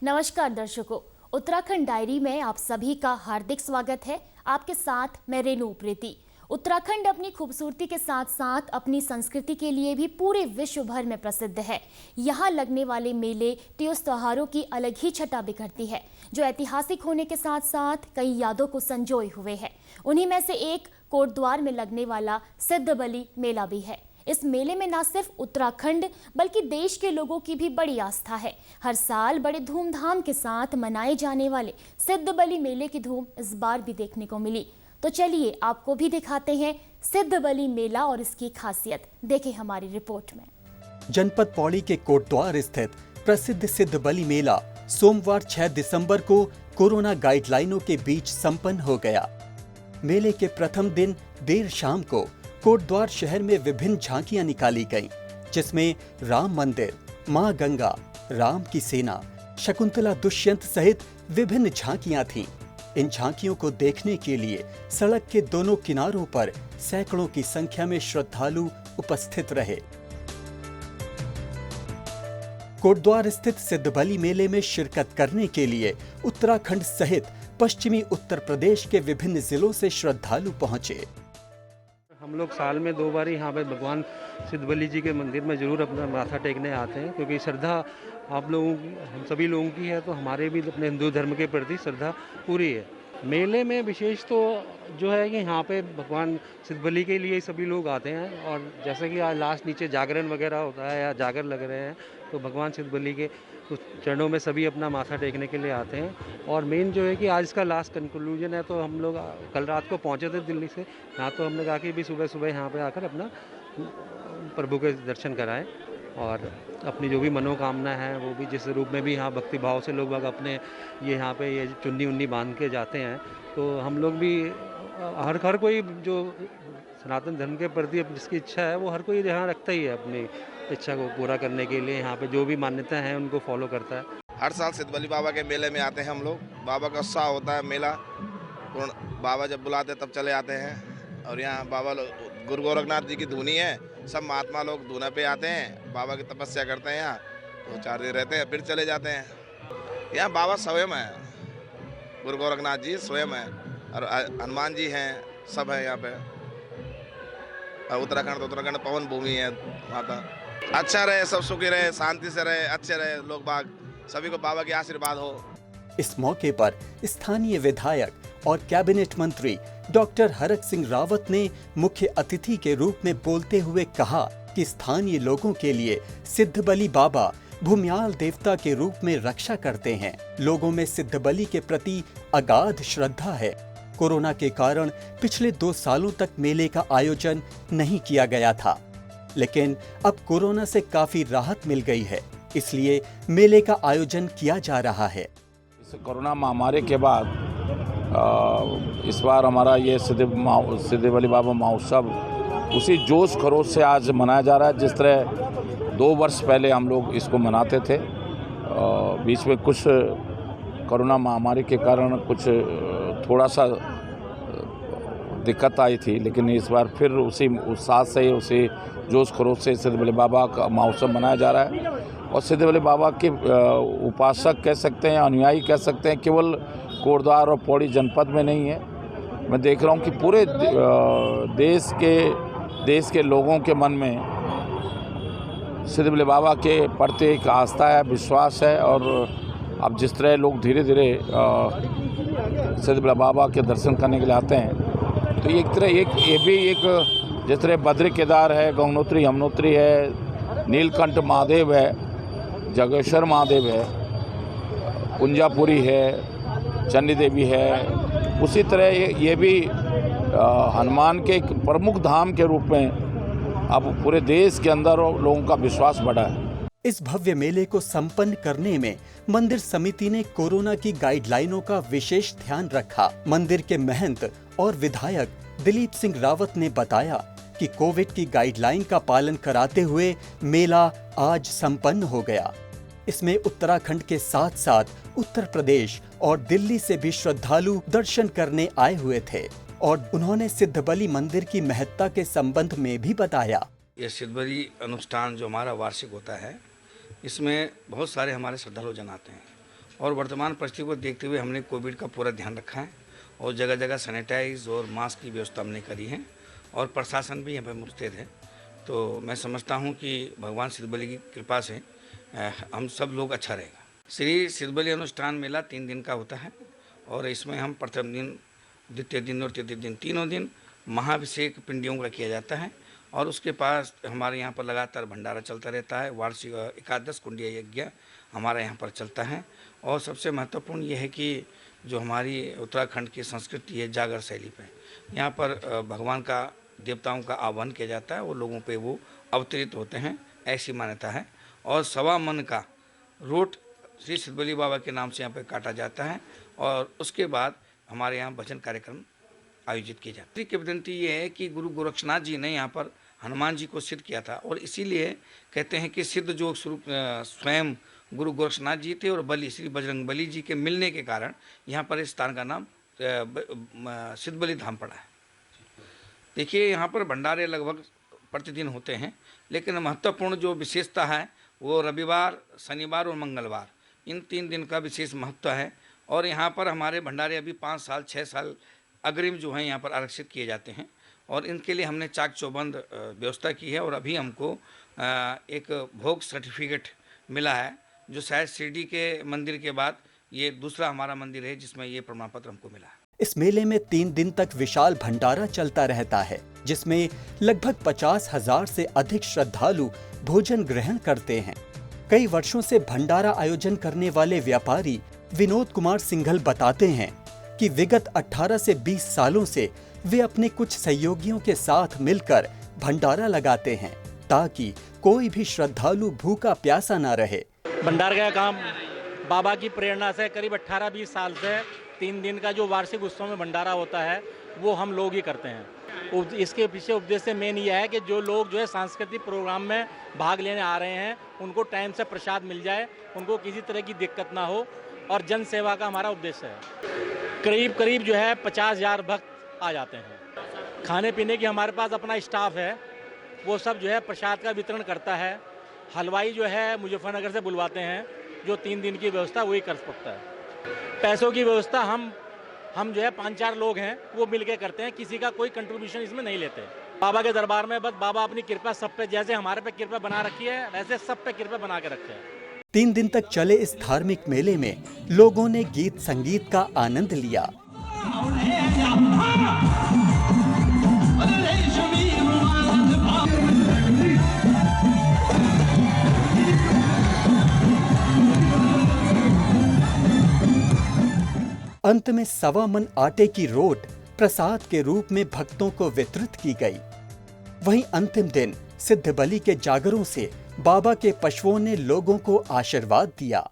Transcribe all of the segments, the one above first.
नमस्कार दर्शकों, उत्तराखंड डायरी में आप सभी का हार्दिक स्वागत है। आपके साथ मैं रेनू प्रीति। उत्तराखंड अपनी खूबसूरती के साथ साथ अपनी संस्कृति के लिए भी पूरे विश्व भर में प्रसिद्ध है। यहाँ लगने वाले मेले तीज त्योहारों की अलग ही छटा बिखरती है, जो ऐतिहासिक होने के साथ साथ कई यादों को संजोए हुए है। उन्हीं में से एक कोटद्वार में लगने वाला सिद्धबली मेला भी है। इस मेले में न सिर्फ उत्तराखंड बल्कि देश के लोगों की भी बड़ी आस्था है। हर साल बड़े धूमधाम के साथ मनाए जाने वाले सिद्धबली मेले की धूम इस बार भी देखने को मिली। तो चलिए आपको भी दिखाते हैं सिद्धबली मेला और इसकी खासियत। देखें हमारी रिपोर्ट में। जनपद पौड़ी के कोटद्वार स्थित प्रसिद्ध सिद्धबली मेला सोमवार 6 दिसंबर को कोरोना गाइडलाइनों के बीच संपन्न हो गया। मेले के प्रथम दिन देर शाम को कोटद्वार शहर में विभिन्न झांकियां निकाली गईं, जिसमें राम मंदिर, मां गंगा, राम की सेना, शकुंतला दुष्यंत सहित विभिन्न झांकियां थीं। इन झांकियों को देखने के लिए सड़क के दोनों किनारों पर सैकड़ों की संख्या में श्रद्धालु उपस्थित रहे। कोटद्वार स्थित सिद्धबली मेले में शिरकत करने के लिए उत्तराखंड सहित पश्चिमी उत्तर प्रदेश के विभिन्न जिलों से श्रद्धालु पहुंचे। हम लोग साल में 2 बार यहाँ पे भगवान सिद्धबली जी के मंदिर में ज़रूर अपना माथा टेकने आते हैं, क्योंकि श्रद्धा आप लोगों की, हम सभी लोगों की है, तो हमारे भी अपने हिंदू धर्म के प्रति श्रद्धा पूरी है। मेले में विशेष तो जो है कि यहाँ पे भगवान सिद्धबली के लिए सभी लोग आते हैं, और जैसे कि आज लास्ट नीचे जागरण वगैरह होता है या जागर लग रहे हैं, तो भगवान सिद्धबली के कुछ चरणों में सभी अपना माथा टेकने के लिए आते हैं। और मेन जो है कि आज इसका लास्ट कंक्लूजन है, तो हम लोग कल रात को पहुँचे थे दिल्ली से यहाँ, तो हमने कहा कि भी सुबह सुबह यहाँ पे आकर अपना प्रभु के दर्शन कराएं और अपनी जो भी मनोकामना है वो भी, जिस रूप में भी यहाँ भक्ति भाव से लोग अपने ये यहाँ पे ये चुन्नी उन्नी बांध के जाते हैं, तो हम लोग भी हर कोई जो सनातन धर्म के प्रति जिसकी इच्छा है वो हर कोई यहाँ रखता ही है, अपनी इच्छा को पूरा करने के लिए यहाँ पे जो भी मान्यता है उनको फॉलो करता है। हर साल सिद्धबली बाबा के मेले में आते हैं हम लोग। बाबा का उत्साह होता है, मेला बाबा जब बुलाते तब चले आते हैं। और यहाँ बाबा गुरु गोरखनाथ जी की धुनी है, सब महात्मा लोग धुना पे आते हैं, बाबा की तपस्या करते हैं यहाँ, तो 4 दिन रहते हैं फिर चले जाते हैं। यहाँ बाबा स्वयं है, गुरु गोरखनाथ जी स्वयं है, और हनुमान जी हैं, सब है यहाँ पे। उत्तराखंड पवन भूमि है माता। अच्छा रहे, सब सुखी रहे, शांति से रहे, अच्छे रहे लोग बाग, सभी को बाबा के आशीर्वाद हो। इस मौके पर स्थानीय विधायक और कैबिनेट मंत्री डॉक्टर हरक सिंह रावत ने मुख्य अतिथि के रूप में बोलते हुए कहा कि स्थानीय लोगों के लिए सिद्धबली बाबा भूम्याल देवता के रूप में रक्षा करते हैं। लोगों में सिद्धबली के प्रति अगाध श्रद्धा है। कोरोना के कारण पिछले 2 सालों तक मेले का आयोजन नहीं किया गया था, लेकिन अब कोरोना से काफी राहत मिल गई है, इसलिए मेले का आयोजन किया जा रहा है। इस कोरोना महामारी के बाद इस बार हमारा ये सिद्धबली बाबा महोत्सव उसी जोश खरोश से आज मनाया जा रहा है, जिस तरह 2 वर्ष पहले हम लोग इसको मनाते थे। बीच में कुछ कोरोना महामारी के कारण कुछ थोड़ा सा दिक्कत आई थी, लेकिन इस बार फिर उसी उत्साह से, उसी जोश खरोश से सिद्धबली बाबा का महोत्सव मनाया जा रहा है। और सिद्धबली बाबा के उपासक कह सकते हैं, अनुयायी कह सकते हैं, केवल कोटद्वार और पौड़ी जनपद में नहीं है। मैं देख रहा हूँ कि पूरे देश के लोगों के मन में सिद्धबली बाबा के प्रति एक आस्था है, विश्वास है। और अब जिस तरह लोग धीरे धीरे सिद्धबली बाबा के दर्शन करने के लिए आते हैं, तो एक तरह ये भी एक जिस तरह बद्री केदार है, गंगोत्री यमुनोत्री है, नीलकंठ महादेव है, जागेश्वर महादेव है, कुंजापुरी है, चंडी देवी है, उसी तरह ये भी हनुमान के एक प्रमुख धाम के रूप में अब पूरे देश के अंदर लोगों का विश्वास बढ़ा है। इस भव्य मेले को संपन्न करने में मंदिर समिति ने कोरोना की गाइडलाइनों का विशेष ध्यान रखा। मंदिर के महंत और विधायक दिलीप सिंह रावत ने बताया कि कोविड की गाइडलाइन का पालन कराते हुए मेला आज संपन्न हो गया। इसमें उत्तराखंड के साथ साथ उत्तर प्रदेश और दिल्ली से भी श्रद्धालु दर्शन करने आए हुए थे और उन्होंने सिद्धबली मंदिर की महत्ता के संबंध में भी बताया। ये सिद्धबली अनुष्ठान जो हमारा वार्षिक होता है, इसमें बहुत सारे हमारे श्रद्धालु जन आते हैं और वर्तमान परिस्थिति को देखते हुए हमने कोविड का पूरा ध्यान रखा है और जगह जगह सैनिटाइज और मास्क की व्यवस्था हमने करी है और प्रशासन भी यहाँ पर मुस्तैद है। तो मैं समझता हूँ कि भगवान सिद्धबली की कृपा से हम सब लोग अच्छा रहेगा। श्री सिद्धबली अनुष्ठान मेला 3 दिन का होता है और इसमें हम प्रथम दिन, द्वितीय दिन और तृतीय दिन, तीनों दिन महाभिषेक पिंडियों का किया जाता है और उसके पास हमारे यहाँ पर लगातार भंडारा चलता रहता है। वार्षिक 11 कुंडीय यज्ञ हमारे यहाँ पर चलता है और सबसे महत्वपूर्ण यह है कि जो हमारी उत्तराखंड की संस्कृति है जागर शैली पे, यहाँ पर भगवान का, देवताओं का आह्वान किया जाता है और लोगों पे वो अवतरित होते हैं, ऐसी मान्यता है। और 1.25 मन का रोट श्री सिद्धबली बाबा के नाम से यहाँ पे काटा जाता है और उसके बाद हमारे यहाँ भजन कार्यक्रम आयोजित किए जाते हैं। किंवदंती ये है कि गुरु गोरक्षनाथ जी ने यहाँ पर हनुमान जी को सिद्ध किया था और इसीलिए कहते हैं कि सिद्ध जो स्वयं गुरु गोरक्षनाथ जी थे और बलि श्री बजरंग बली जी के मिलने के कारण यहाँ पर इस स्थान का नाम सिद्धबली धाम पड़ा है। देखिए, यहाँ पर भंडारे लगभग प्रतिदिन होते हैं, लेकिन महत्वपूर्ण जो विशेषता है वो रविवार, शनिवार और मंगलवार, इन 3 दिन का विशेष महत्व है। और यहाँ पर हमारे भंडारे अभी 5 साल 6 साल अग्रिम जो हैं यहाँ पर आरक्षित किए जाते हैं और इनके लिए हमने चाक चौबंद व्यवस्था की है और अभी हमको एक भोग सर्टिफिकेट मिला है, जो शायद शिरडी के मंदिर के बाद ये दूसरा हमारा मंदिर है जिसमें ये प्रमाण पत्र हमको मिला है। इस मेले में 3 दिन तक विशाल भंडारा चलता रहता है, जिसमें लगभग 50,000 से अधिक श्रद्धालु भोजन ग्रहण करते हैं। कई वर्षों से भंडारा आयोजन करने वाले व्यापारी विनोद कुमार सिंघल बताते हैं कि विगत 18 से 20 सालों से वे अपने कुछ सहयोगियों के साथ मिलकर भंडारा लगाते हैं ताकि कोई भी श्रद्धालु भूखा प्यासा ना रहे। भंडारे का काम बाबा की प्रेरणा से करीब 18-20 साल से 3 दिन का जो वार्षिक उत्सव में भंडारा होता है वो हम लोग ही करते हैं। इसके पीछे उद्देश्य मेन ये है कि जो लोग जो है सांस्कृतिक प्रोग्राम में भाग लेने आ रहे हैं उनको टाइम से प्रसाद मिल जाए, उनको किसी तरह की दिक्कत ना हो और जन सेवा का हमारा उद्देश्य है। करीब जो है 50,000 भक्त आ जाते हैं। खाने पीने की हमारे पास अपना स्टाफ है, वो सब जो है प्रसाद का वितरण करता है। हलवाई जो है मुजफ्फरनगर से बुलवाते हैं, जो 3 दिन की व्यवस्था वही कर सकता है। पैसों की व्यवस्था हम जो है 5-4 लोग हैं वो मिलके करते हैं, किसी का कोई कंट्रीब्यूशन इसमें नहीं लेते। बाबा के दरबार में बस बाबा अपनी कृपा सब पे, जैसे हमारे पे कृपा बना रखी है वैसे सब पे कृपा बना के रखे हैं। 3 दिन तक चले इस धार्मिक मेले में लोगों ने गीत संगीत का आनंद लिया। अंत में 1.25 मन आटे की रोट प्रसाद के रूप में भक्तों को वितरित की गई। वहीं अंतिम दिन सिद्धबली के जागरों से बाबा के पशुओं ने लोगों को आशीर्वाद दिया।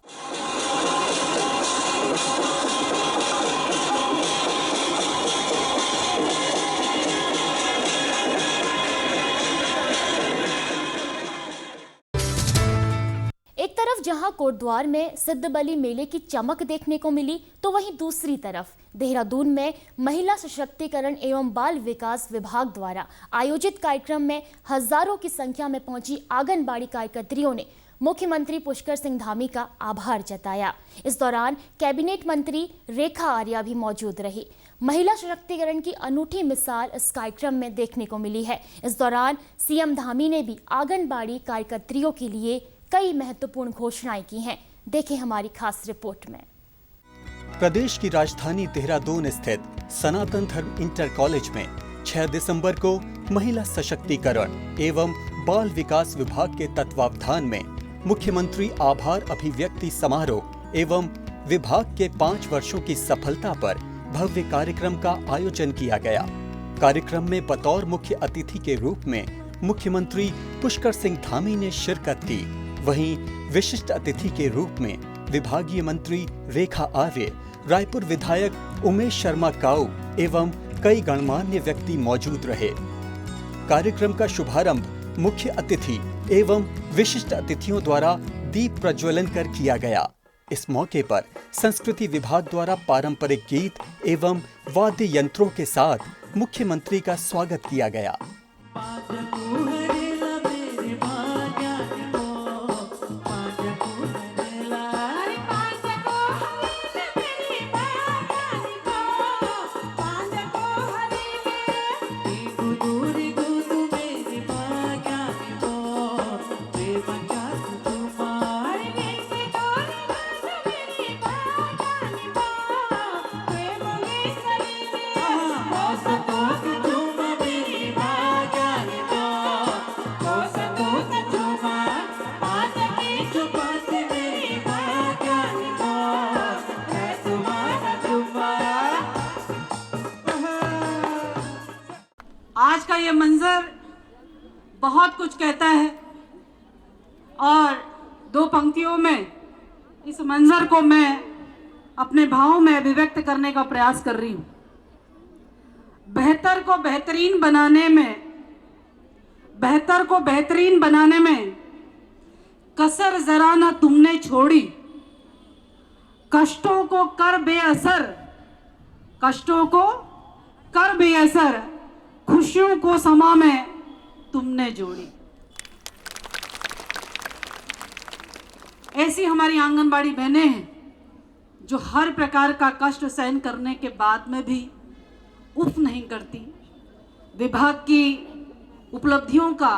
एक तरफ जहां कोटद्वार में सिद्धबली मेले की चमक देखने को मिली, तो वहीं दूसरी तरफ देहरादून में महिला सशक्तिकरण एवं बाल विकास विभाग द्वारा आयोजित कार्यक्रम में हजारों की संख्या में पहुंची आंगनबाड़ी कार्यकर्त्रियों ने मुख्यमंत्री पुष्कर सिंह धामी का आभार जताया। इस दौरान कैबिनेट मंत्री रेखा आर्या भी मौजूद रही। महिला सशक्तिकरण की अनूठी मिसाल इस कार्यक्रम में देखने को मिली है। इस दौरान सीएम धामी ने भी आंगनबाड़ी कार्यकर्त्रियों के लिए कई महत्वपूर्ण घोषणाएं की हैं। देखें हमारी खास रिपोर्ट में। प्रदेश की राजधानी देहरादून स्थित सनातन धर्म इंटर कॉलेज में 6 दिसंबर को महिला सशक्तिकरण एवं बाल विकास विभाग के तत्वावधान में मुख्यमंत्री आभार अभिव्यक्ति समारोह एवं विभाग के 5 वर्षों की सफलता पर भव्य कार्यक्रम का आयोजन किया गया। कार्यक्रम में बतौर मुख्य अतिथि के रूप में मुख्यमंत्री पुष्कर सिंह धामी ने शिरकत की। वहीं विशिष्ट अतिथि के रूप में विभागीय मंत्री रेखा आर्य, रायपुर विधायक उमेश शर्मा काऊ एवं कई गणमान्य व्यक्ति मौजूद रहे। कार्यक्रम का शुभारंभ मुख्य अतिथि एवं विशिष्ट अतिथियों द्वारा दीप प्रज्वलन कर किया गया। इस मौके पर संस्कृति विभाग द्वारा पारंपरिक गीत एवं वाद्य यंत्रों के साथ मुख्यमंत्री का स्वागत किया गया। ये मंजर बहुत कुछ कहता है और दो पंक्तियों में इस मंजर को मैं अपने भावों में अभिव्यक्त करने का प्रयास कर रही हूँ। बेहतर को बेहतरीन बनाने में कसर जरा ना तुमने छोड़ी, कष्टों को कर बेअसर, खुशियों को समा में तुमने जोड़ी। ऐसी हमारी आंगनबाड़ी बहनें हैं जो हर प्रकार का कष्ट सहन करने के बाद में भी उफ नहीं करती। विभाग की उपलब्धियों का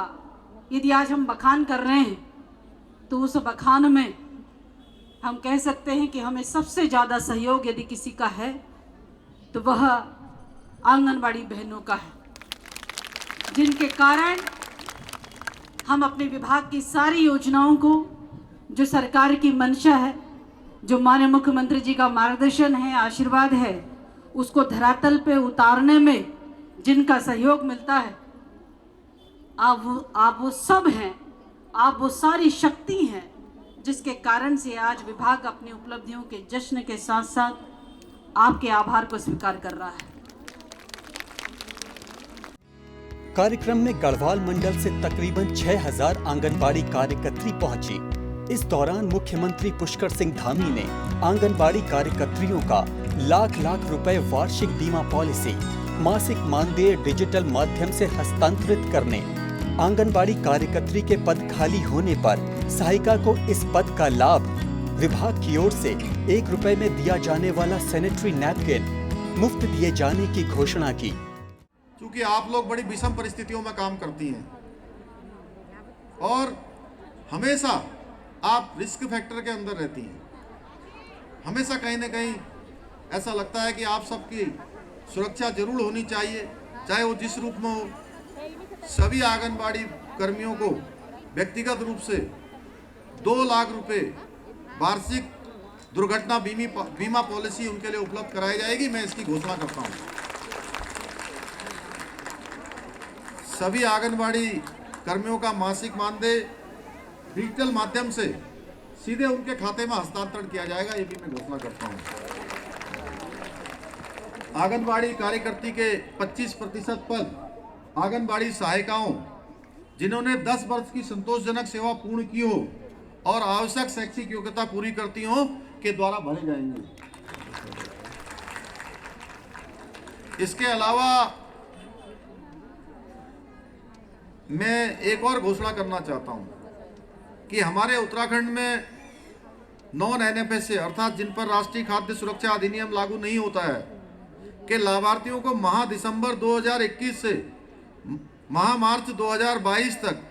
यदि आज हम बखान कर रहे हैं तो उस बखान में हम कह सकते हैं कि हमें सबसे ज़्यादा सहयोग यदि किसी का है तो वह आंगनबाड़ी बहनों का है, जिनके कारण हम अपने विभाग की सारी योजनाओं को, जो सरकार की मंशा है, जो माननीय मुख्यमंत्री जी का मार्गदर्शन है, आशीर्वाद है, उसको धरातल पे उतारने में जिनका सहयोग मिलता है, आप वो सब हैं, आप वो सारी शक्ति हैं जिसके कारण से आज विभाग अपनी उपलब्धियों के जश्न के साथ साथ आपके आभार को स्वीकार कर रहा है। कार्यक्रम में गढ़वाल मंडल से तकरीबन 6000 आंगनबाड़ी कार्यकर्त्री पहुंची। इस दौरान मुख्यमंत्री पुष्कर सिंह धामी ने आंगनबाड़ी कार्यकर्त्रियों का लाख रुपए वार्षिक बीमा पॉलिसी, मासिक मानदेय डिजिटल माध्यम से हस्तांतरित करने, आंगनबाड़ी कार्यकर्त्री के पद खाली होने पर सहायिका को इस पद का लाभ विभाग की ओर से 1 रुपए में दिया जाने वाला सैनिटरी नैपकिन मुफ्त दिए जाने की घोषणा की। क्योंकि आप लोग बड़ी विषम परिस्थितियों में काम करती हैं और हमेशा आप रिस्क फैक्टर के अंदर रहती हैं। हमेशा कहीं ना कहीं ऐसा लगता है कि आप सबकी सुरक्षा जरूर होनी चाहिए, चाहे वो जिस रूप में हो। सभी आंगनबाड़ी कर्मियों को व्यक्तिगत रूप से 2 लाख रुपए वार्षिक दुर्घटना बीमा पॉलिसी उनके लिए उपलब्ध कराई जाएगी। मैं इसकी घोषणा करता हूं। सभी आंगनबाड़ी कर्मियों का मासिक मानदेय डिजिटल माध्यम से सीधे उनके खाते में हस्तांतरण किया जाएगा, ये भी मैं घोषणा करता हूं। आंगनबाड़ी कार्यकर्ती के 25% पद आंगनबाड़ी सहायिकाओं जिन्होंने 10 वर्ष की संतोषजनक सेवा पूर्ण की हो और आवश्यक शैक्षिक योग्यता पूरी करती हो के द्वारा भरे जाएंगे। इसके अलावा मैं एक और घोषणा करना चाहता हूं कि हमारे उत्तराखंड में नॉन एनएफएसए अर्थात जिन पर राष्ट्रीय खाद्य सुरक्षा अधिनियम लागू नहीं होता है के लाभार्थियों को माह दिसंबर 2021 से माह मार्च 2022 तक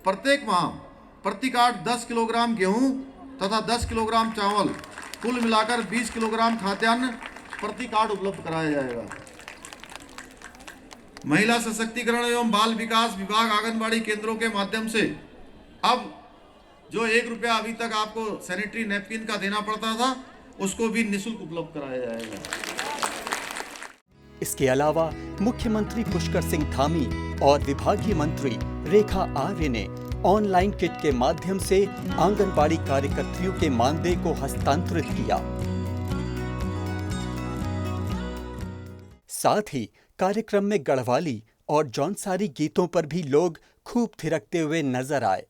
प्रत्येक माह प्रति कार्ड 10 किलोग्राम गेहूं तथा 10 किलोग्राम चावल कुल मिलाकर 20 किलोग्राम खाद्यान्न प्रति कार्ड उपलब्ध कराया जाएगा। महिला सशक्तिकरण एवं बाल विकास विभाग आंगनबाड़ी केंद्रों के माध्यम से अब जो 1 रुपया अभी तक आपको सैनिटरी नैपकिन का देना पड़ता था उसको भी निःशुल्क उपलब्ध कराया जाएगा। इसके अलावा मुख्यमंत्री पुष्कर सिंह धामी और विभागीय मंत्री रेखा आर्य ने ऑनलाइन किट के माध्यम से आंगनबाड़ी कार्यकर्त्रियों के मानदेय को हस्तांतरित किया। साथ ही कार्यक्रम में गढ़वाली और जौनसारी गीतों पर भी लोग खूब थिरकते हुए नजर आए।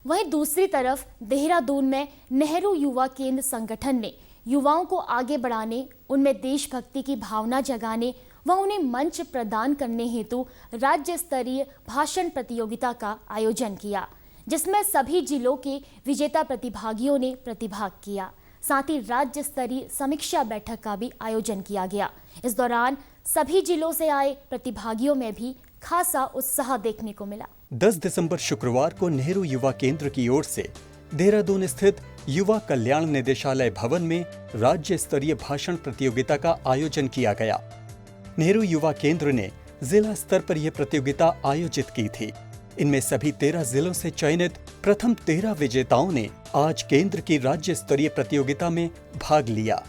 वहीं दूसरी तरफ देहरादून में नेहरू युवा केंद्र संगठन ने युवाओं को आगे बढ़ाने, उनमें देशभक्ति की भावना जगाने वह उन्हें मंच प्रदान करने हेतु राज्य स्तरीय भाषण प्रतियोगिता का आयोजन किया, जिसमें सभी जिलों के विजेता प्रतिभागियों ने प्रतिभाग किया। साथ ही राज्य स्तरीय समीक्षा बैठक का भी आयोजन किया गया। इस दौरान सभी जिलों से आए प्रतिभागियों में भी खासा उत्साह देखने को मिला। 10 दिसंबर शुक्रवार को नेहरू युवा केंद्र की ओर से देहरादून स्थित युवा कल्याण निदेशालय भवन में राज्य स्तरीय भाषण प्रतियोगिता का आयोजन किया गया। नेहरू युवा केंद्र ने जिला स्तर पर यह प्रतियोगिता आयोजित की थी। इनमें सभी 13 जिलों से चयनित प्रथम 13 विजेताओं ने आज केंद्र की राज्य स्तरीय प्रतियोगिता में भाग लिया।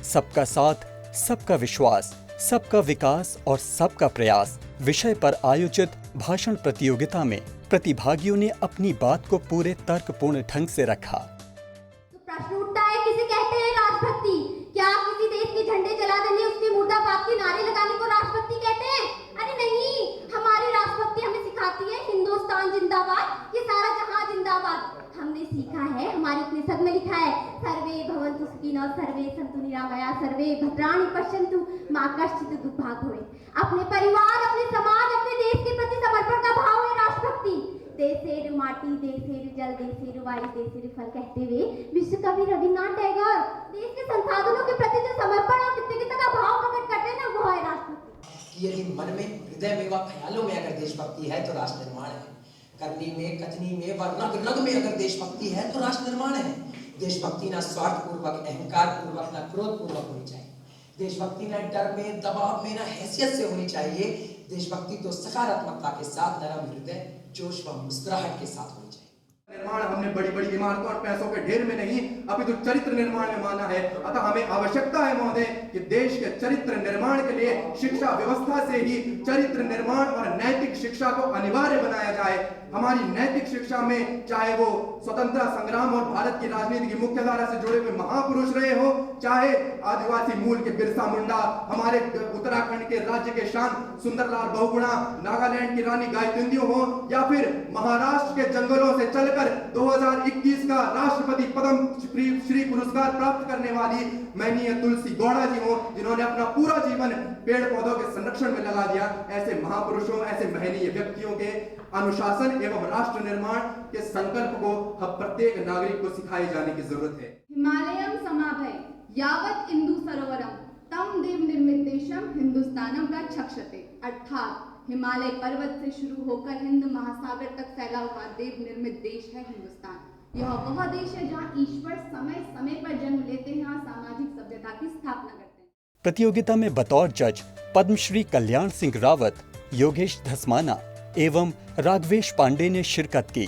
सबका साथ, सबका विश्वास, सबका विकास और सबका प्रयास विषय पर आयोजित भाषण प्रतियोगिता में प्रतिभागियों ने अपनी बात को पूरे तर्कपूर्ण ढंग से रखा। तो प्रश्न उठता है, किसे कहते हैं राष्ट्रभक्ति? क्या किसी देश के झंडे जला देने, उसके मुर्दाबाद के नारे लगाने को राष्ट्रभक्ति कहते हैं? अरे नहीं, हमारी राष्ट्रभक्ति हमें सिखाती है हिंदुस्तान जिंदाबाद, ये सारा जहां जिंदाबाद। हमने सीखा है, हमारी उपनिषद में लिखा है, सर्वे भवन्तु सुखिनः, सर्वे सन्तु निरामया, सर्वे भद्राणि पश्यन्तु मा कश्चित् दुःखभाग् भवेत्। अपने परिवार, अपने समाज, अपने देश के प्रति समर्पण का भाव है राष्ट्रभक्ति। देशेर माटी, देशेर जल, देशेर वायु, देशेर फल कहते हुए विश्व कवि रविन्द्रनाथ टैगोर देश के संसाधनों के प्रति जो समर्पण और कृतज्ञता का भाव प्रकट करते हैं ना, वो है राष्ट्रभक्ति। यदि मन में, हृदय में व ख्यालों में अगर देशभक्ति है तो राष्ट्र निर्माण है। करनी में, कथनी में व रग रग में अगर देशभक्ति है तो राष्ट्र निर्माण है। देशभक्ति ना स्वार्थ पूर्वक, अहंकार पूर्वक, ना क्रोध पूर्वक होनी चाहिए। देशभक्ति ना डर में, दबाव में, ना हैसियत से होनी चाहिए। देशभक्ति तो सकारात्मकता के साथ, नरम हृदय, जोश व मुस्कुराहट के साथ होनी चाहिए। निर्माण हमने बड़ी बड़ी इमारतों और पैसों के ढेर में नहीं, अपितु चरित्र निर्माण में माना है। अतः हमें आवश्यकता है महोदय कि देश के चरित्र निर्माण के लिए शिक्षा व्यवस्था से ही चरित्र निर्माण और नैतिक शिक्षा को अनिवार्य बनाया जाए। हमारी नैतिक शिक्षा में चाहे वो स्वतंत्रता संग्राम और भारत की राजनीति की मुख्य धारा से जुड़े हुए महापुरुष रहे हो, चाहे आदिवासी मूल के बिरसा मुंडा, हमारे उत्तराखंड के राज्य के शान सुंदरलाल बहुगुणा, नागालैंड की रानी गायत्रिंदियो हो, या फिर महाराष्ट्र के जंगलों से चलकर 2021 का राष्ट्रपति पद्म श्री पुरस्कार प्राप्त करने वाली माननीय तुलसी गौड़ा जी हो, जिन्होंने अपना पूरा जीवन पेड़ पौधों के संरक्षण में लगा दिया। ऐसे महापुरुषों, ऐसे महनीय व्यक्तियों के अनुशासन एवं राष्ट्र निर्माण के संकल्प को हम प्रत्येक नागरिक को सिखाए जाने की जरूरत है। हिमालयम समाभय यावत इंदु सरोवरम तम देव निर्मित देशम हिंदुस्तानम का छक्षते, अर्थात हिमालय पर्वत से शुरू होकर हिंद महासागर तक फैला हुआ देव निर्मित देश है हिंदुस्तान। यह वह देश है जहां ईश्वर समय समय पर जन्म लेते हैं और सामाजिक सभ्यता की स्थापना करते हैं। प्रतियोगिता में बतौर जज पद्मश्री कल्याण सिंह रावत, योगेश धस्माना एवं राघवेश पांडे ने शिरकत की।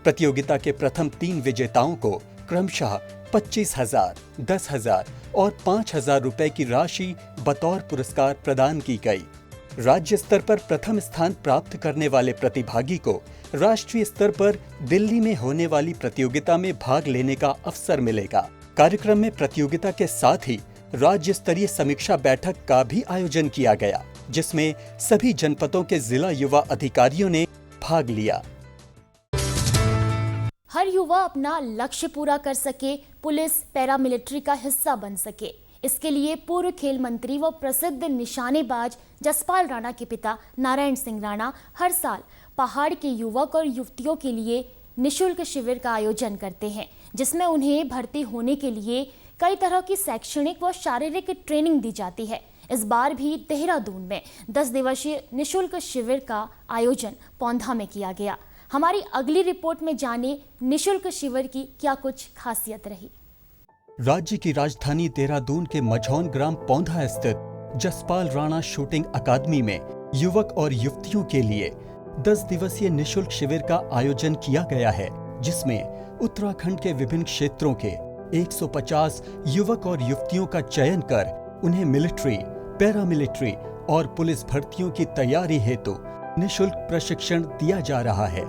प्रतियोगिता के प्रथम 3 विजेताओं को क्रमशः 25,000, 10,000 और 5,000 रुपए की राशि बतौर पुरस्कार प्रदान की गई। राज्य स्तर पर प्रथम स्थान प्राप्त करने वाले प्रतिभागी को राष्ट्रीय स्तर पर दिल्ली में होने वाली प्रतियोगिता में भाग लेने का अवसर मिलेगा। कार्यक्रम में प्रतियोगिता के साथ ही राज्य स्तरीय समीक्षा बैठक का भी आयोजन किया गया, जिसमें सभी जनपदों के जिला युवा अधिकारियों ने भाग लिया। हर युवा अपना लक्ष्य पूरा कर सके, पुलिस, पैरामिलिट्री का हिस्सा बन सके, इसके लिए पूर्व खेल मंत्री व प्रसिद्ध निशानेबाज जसपाल राणा के पिता नारायण सिंह राणा हर साल पहाड़ के युवक और युवतियों के लिए निशुल्क शिविर का आयोजन करते हैं, जिसमें उन्हें भर्ती होने के लिए कई तरह की शैक्षणिक व शारीरिक ट्रेनिंग दी जाती है। इस बार भी देहरादून में 10 दिवसीय निशुल्क शिविर का आयोजन पौंधा में किया गया। हमारी अगली रिपोर्ट में जाने निशुल्क शिविर की क्या कुछ खासियत रही। राज्य की राजधानी देहरादून के मझौन ग्राम पौंधा स्थित जसपाल राणा शूटिंग अकादमी में युवक और युवतियों के लिए 10 दिवसीय निशुल्क शिविर का आयोजन किया गया है, जिसमें उत्तराखंड के विभिन्न क्षेत्रों के 150 युवक और युवतियों का चयन कर उन्हें मिलिट्री, पैरामिलिट्री और पुलिस भर्तियों की तैयारी हेतु निशुल्क प्रशिक्षण दिया जा रहा है।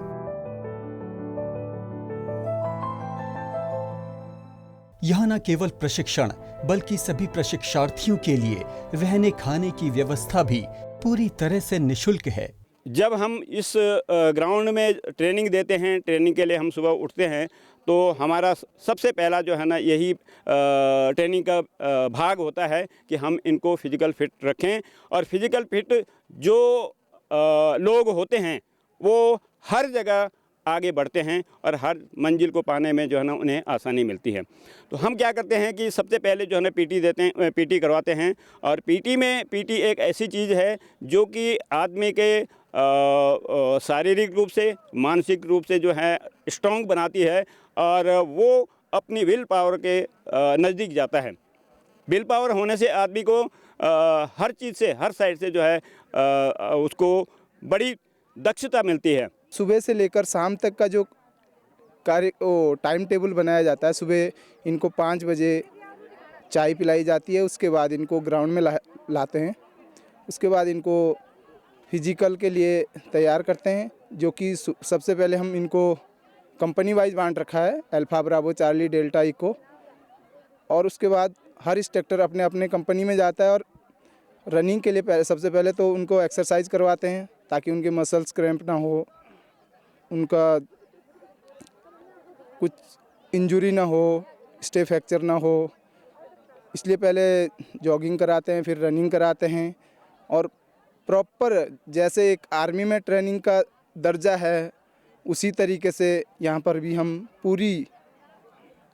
यहाँ न केवल प्रशिक्षण बल्कि सभी प्रशिक्षार्थियों के लिए रहने खाने की व्यवस्था भी पूरी तरह से निशुल्क है। जब हम इस ग्राउंड में ट्रेनिंग देते हैं, ट्रेनिंग के लिए हम सुबह उठते हैं तो हमारा सबसे पहला जो है ना यही ट्रेनिंग का भाग होता है कि हम इनको फिजिकल फिट रखें। और फिजिकल फिट जो लोग होते हैं वो हर जगह आगे बढ़ते हैं और हर मंजिल को पाने में जो है ना उन्हें आसानी मिलती है। तो हम क्या करते हैं कि सबसे पहले जो है ना पीटी देते हैं, पीटी करवाते हैं। और पीटी एक ऐसी चीज़ है जो कि आदमी के शारीरिक रूप से, मानसिक रूप से जो है स्ट्रॉन्ग बनाती है और वो अपनी विल पावर के नज़दीक जाता है। विल पावर होने से आदमी को हर चीज़ से, हर साइड से जो है उसको बड़ी दक्षता मिलती है। सुबह से लेकर शाम तक का जो टाइम टेबल बनाया जाता है, सुबह इनको 5 बजे चाय पिलाई जाती है, उसके बाद इनको ग्राउंड में लाते हैं, उसके बाद इनको फिजिकल के लिए तैयार करते हैं, जो कि सबसे पहले हम इनको कंपनी वाइज बांट रखा है, alpha bravo charlie delta echo. और उसके बाद हर इंस्ट्रक्टर अपने अपने कंपनी में जाता है और रनिंग के लिए सबसे पहले तो उनको एक्सरसाइज करवाते हैं ताकि उनके मसल्स क्रैम्प ना हो, उनका कुछ इंजरी ना हो, स्टे फ्रैक्चर ना हो, इसलिए पहले जॉगिंग कराते हैं, फिर रनिंग कराते हैं। और प्रॉपर जैसे एक आर्मी में ट्रेनिंग का दर्जा है उसी तरीके से यहाँ पर भी हम पूरी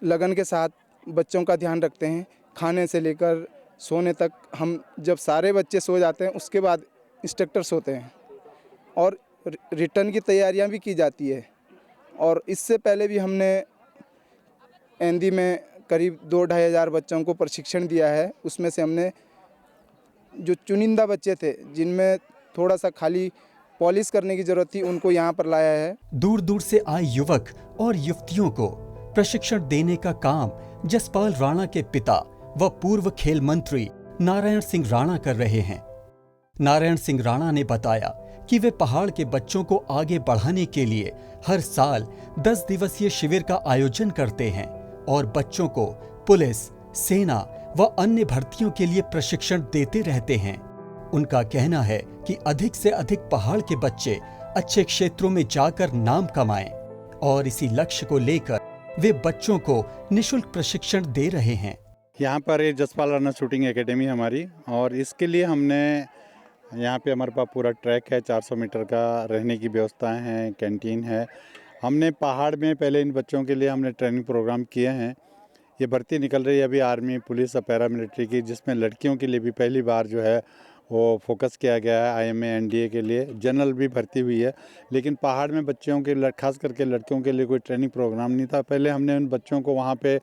लगन के साथ बच्चों का ध्यान रखते हैं। खाने से लेकर सोने तक, हम जब सारे बच्चे सो जाते हैं उसके बाद इंस्ट्रक्टर सोते हैं और रिटर्न की तैयारियां भी की जाती है। और इससे पहले भी हमने एंदी में करीब 2-2.5 हज़ार बच्चों को प्रशिक्षण दिया है। उसमें से हमने जो चुनिंदा बच्चे थे जिनमें थोड़ा सा खाली पॉलिश करने की ज़रूरत थी, उनको यहाँ पर लाया है। दूर दूर से आए युवक और युवतियों को प्रशिक्षण देने का काम जसपाल राणा के पिता व पूर्व खेल मंत्री नारायण सिंह राणा कर रहे हैं। नारायण सिंह राणा ने बताया कि वे पहाड़ के बच्चों को आगे बढ़ाने के लिए हर साल 10 दिवसीय शिविर का आयोजन करते हैं और बच्चों को पुलिस, सेना व अन्य भर्तियों के लिए प्रशिक्षण देते रहते हैं। उनका कहना है कि अधिक से अधिक पहाड़ के बच्चे अच्छे क्षेत्रों में जाकर नाम कमाएं और इसी लक्ष्य को लेकर वे बच्चों को निःशुल्क प्रशिक्षण दे रहे हैं। यहाँ पर ये जसपाल राणा शूटिंग एकेडमी हमारी, और इसके लिए हमने यहाँ पे हमारे पास पूरा ट्रैक है, 400 मीटर का, रहने की व्यवस्थाएं हैं, कैंटीन है। हमने पहाड़ में पहले इन बच्चों के लिए हमने ट्रेनिंग प्रोग्राम किए हैं। ये भर्ती निकल रही है अभी आर्मी, पुलिस और पैरामिलिट्री की, जिसमें लड़कियों के लिए भी पहली बार जो है वो फोकस किया गया है। IMA NDA के लिए जनरल भी भर्ती हुई है, लेकिन पहाड़ में बच्चों के, खास करके लड़कियों के लिए कोई ट्रेनिंग प्रोग्राम नहीं था। पहले हमने उन बच्चों को वहाँ पे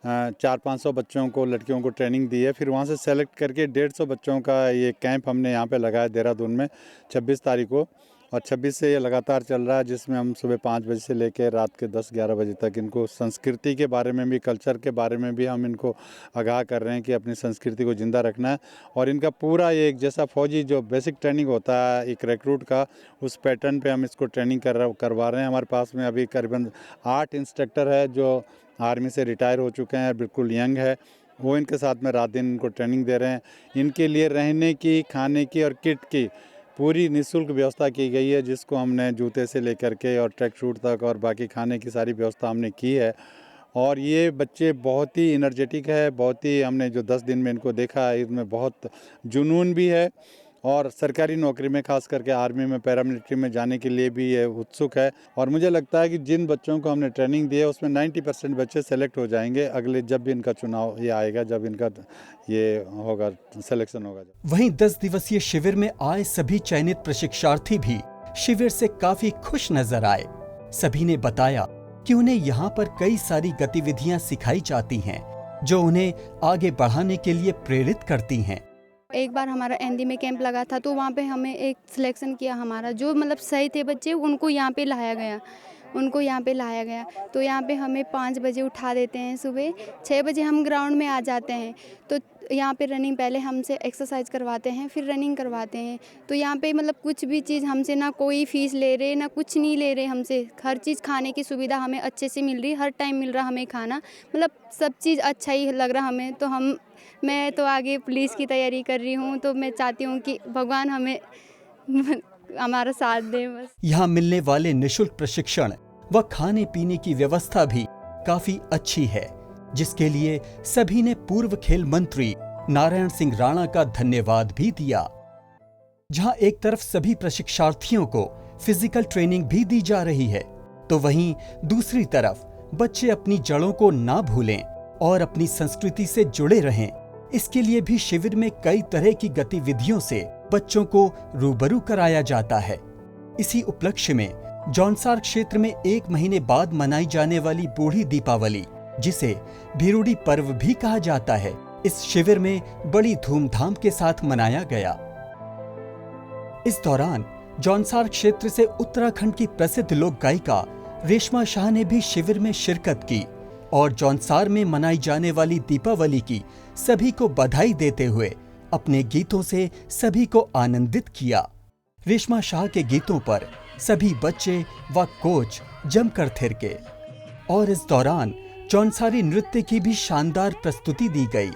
400-500 बच्चों को, लड़कियों को ट्रेनिंग दी है। फिर वहाँ से सेलेक्ट करके 150 बच्चों का ये कैंप हमने यहाँ पे लगाया देहरादून में 26 तारीख को, और 26 से ये लगातार चल रहा है, जिसमें हम सुबह 5 बजे से लेकर रात के 10-11 बजे तक इनको संस्कृति के बारे में भी, कल्चर के बारे में भी हम इनको आगाह कर रहे हैं कि अपनी संस्कृति को ज़िंदा रखना है। और इनका पूरा ये एक जैसा फौजी जो बेसिक ट्रेनिंग होता है एक रिक्रूट का, उस पैटर्न पे हम इसको ट्रेनिंग करवा रहे हैं। हमारे पास में अभी करीबन 8 इंस्ट्रक्टर है जो आर्मी से रिटायर हो चुके हैं, बिल्कुल यंग है, वो इनके साथ में रात दिन इनको ट्रेनिंग दे रहे हैं। इनके लिए रहने की, खाने की और किट की पूरी निःशुल्क व्यवस्था की गई है, जिसको हमने जूते से लेकर के और ट्रैक सूट तक और बाकी खाने की सारी व्यवस्था हमने की है। और ये बच्चे बहुत ही एनर्जेटिक है, बहुत ही, हमने जो 10 दिन में इनको देखा है इसमें बहुत जुनून भी है, और सरकारी नौकरी में, खास करके आर्मी में, पैरामिलिट्री में जाने के लिए भी ये उत्सुक है। और मुझे लगता है कि जिन बच्चों को हमने ट्रेनिंग दी है उसमें 90% बच्चे सेलेक्ट हो जाएंगे अगले, जब भी इनका चुनाव ये आएगा, जब इनका ये होगा, सिलेक्शन होगा। वहीं 10 दिवसीय शिविर में आए सभी चयनित प्रशिक्षार्थी भी शिविर से काफी खुश नजर आए। सभी ने बताया कि उन्हें यहाँ पर कई सारी गतिविधियां सिखाई जाती हैं जो उन्हें आगे बढ़ाने के लिए प्रेरित करती हैं। एक बार हमारा एंदी में कैंप लगा था, तो वहाँ पे हमें एक सिलेक्शन किया, हमारा जो मतलब सही थे बच्चे उनको यहाँ पे लाया गया। तो यहाँ पे हमें 5 बजे उठा देते हैं, सुबह 6 बजे हम ग्राउंड में आ जाते हैं। तो यहाँ पे रनिंग, पहले हमसे एक्सरसाइज करवाते हैं, फिर रनिंग करवाते हैं। तो यहाँ पे मतलब कुछ भी चीज़ हमसे ना कोई फीस ले रहे, ना कुछ नहीं ले रहे हमसे। हर चीज़, खाने की सुविधा हमें अच्छे से मिल रही, हर टाइम मिल रहा हमें खाना, मतलब सब चीज़ अच्छा ही लग रहा हमें। तो मैं तो आगे पुलिस की तैयारी कर रही हूँ, तो मैं चाहती हूँ कि भगवान हमें हमारा साथ दे बस। यहाँ मिलने वाले निःशुल्क प्रशिक्षण व खाने पीने की व्यवस्था भी काफी अच्छी है, जिसके लिए सभी ने पूर्व खेल मंत्री नारायण सिंह राणा का धन्यवाद भी दिया। जहां एक तरफ सभी प्रशिक्षार्थियों को फिजिकल ट्रेनिंग भी दी जा रही है, तो वहीं दूसरी तरफ बच्चे अपनी जड़ों को ना भूलें और अपनी संस्कृति से जुड़े रहें। इसके लिए भी शिविर में कई तरह की गतिविधियों से बच्चों को रूबरू कराया जाता है। इसी उपलक्ष्य में जौनसार क्षेत्र में 1 महीने बाद मनाई जाने वाली बूढ़ी दीपावली, जिसे भिरुड़ी पर्व भी कहा जाता है, इस शिविर में बड़ी धूमधाम के साथ मनाया गया। इस दौरान जौनसार क्षेत्र से उत्तराखंड की प्रसिद्ध लोक गायिका रेशमा शाह ने भी शिविर में शिरकत की और जौनसार में मनाई जाने वाली दीपावली की सभी को बधाई देते हुए अपने गीतों से सभी को आनंदित किया। रेशमा शाह के गीतों पर सभी बच्चे व कोच जमकर थिरके और इस दौरान जौनसारी नृत्य की भी शानदार प्रस्तुति दी गई।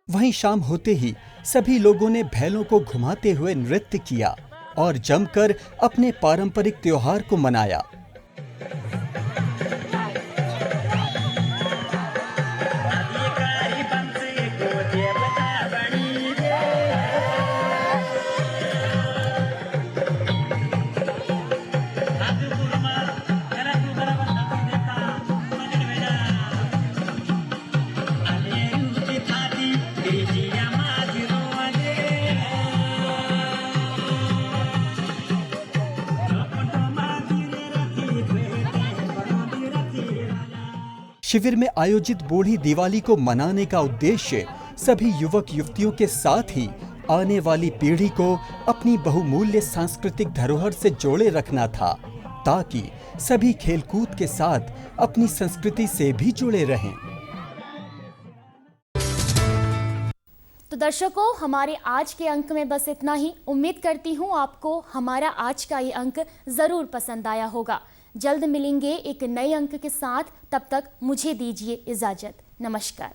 वहीं शाम होते ही सभी लोगों ने बैलों को घुमाते हुए नृत्य किया और जमकर अपने पारंपरिक त्योहार को मनाया। शिविर में आयोजित बूढ़ी दिवाली को मनाने का उद्देश्य सभी युवक युवतियों के साथ ही आने वाली पीढ़ी को अपनी बहुमूल्य सांस्कृतिक धरोहर से जोड़े रखना था, ताकि सभी खेलकूद के साथ अपनी संस्कृति से भी जुड़े रहें। तो दर्शकों, हमारे आज के अंक में बस इतना ही। उम्मीद करती हूँ आपको हमारा आज का ये अंक जरूर पसंद आया होगा। जल्द मिलेंगे एक नए अंक के साथ, तब तक मुझे दीजिए इजाजत। नमस्कार।